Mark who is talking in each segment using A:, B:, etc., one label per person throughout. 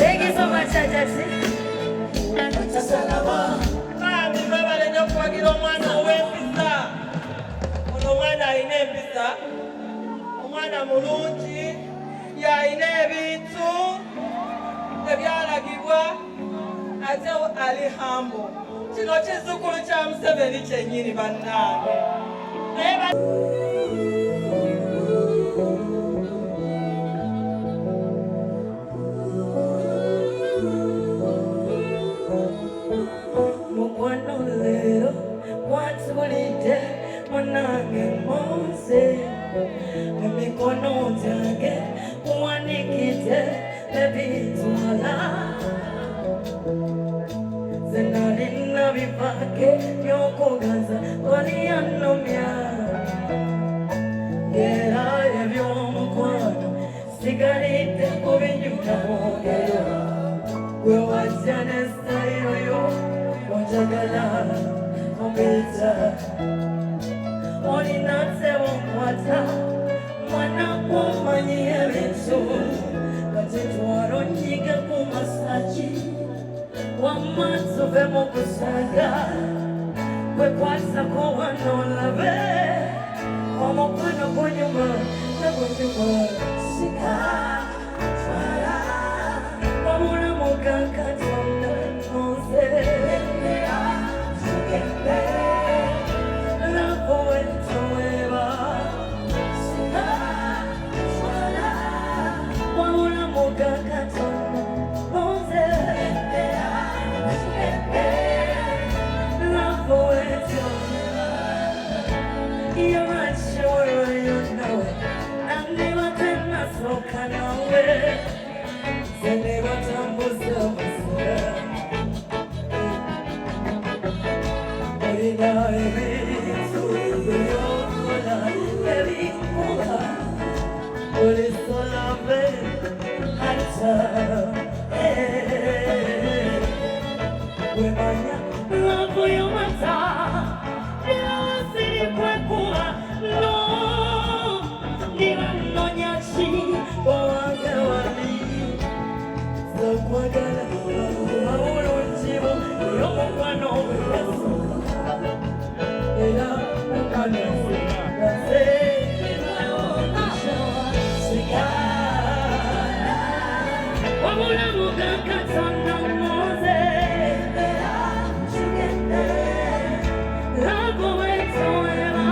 A: Thank you so much, Jesse. mulungi yalina ebintu ebyalagibwa ate ali hambo. Kino kizzukulu kya Museveni kyennyini bannange.
B: Mukwano leero kwatulidde munange Mose emikono gyange muwanikidde ebitwala ze nali nabivake byokugaza waliyanomya era ebyomukwano sigalidde kubinyuka mwogero gwe wajja nesayiro yo onjagala ombita olina tewonkwata mwana kumanyi ebintu katitwalo nyiga ku masaki wamma tuve mu kusaga kwekwasako wano olabe omukwano gunyuma negunyuma sika twala obulamu ga Katonda nze tugende love wetoweba sika twala obulamu ga Katonda nze tugende love wetoweba. You're right, sure you know it. I never tell myself I know it. Se never tumbles up myself. Olina ebintu byokola ebikuba olisola be ata wemanya love yomata byosiri kwekuba no ndibanonyashi owange wali zokwagala abulungibo yomukwano weyasu era mukanase wabulamu ga Katonda muze tugende love wetoweba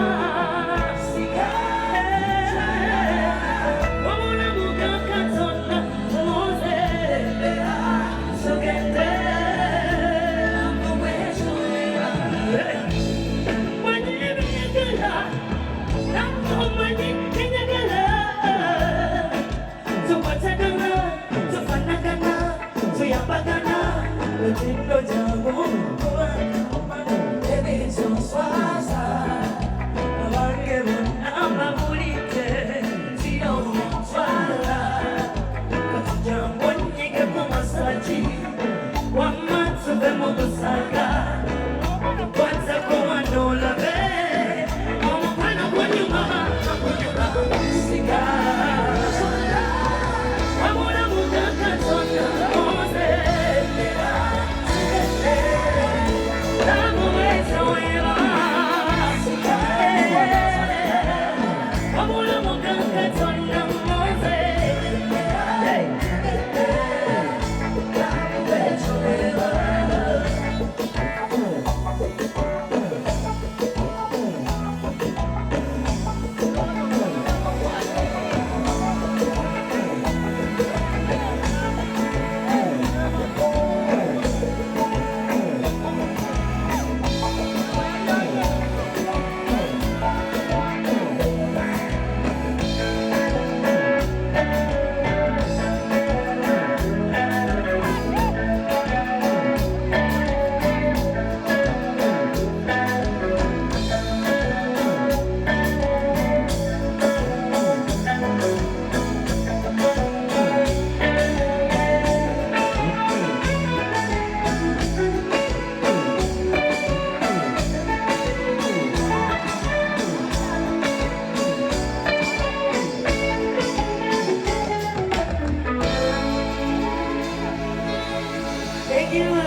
B: wabulamu ga Katonda muze tugende love wetoweba manyi ebyegala nakumanyi enyagala tukwatagana tufanagana tuyambagana lutindo jangu ebizonswaza abange bonna babulidde tiyontwala katujangu onyige ku masaki wamma tuve mu busaga kwatako wano olabe omukwano gunyuma siga wabulamu ga Katonda muze love wetoweba wabulamu ga Katonda muze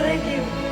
B: Thank you.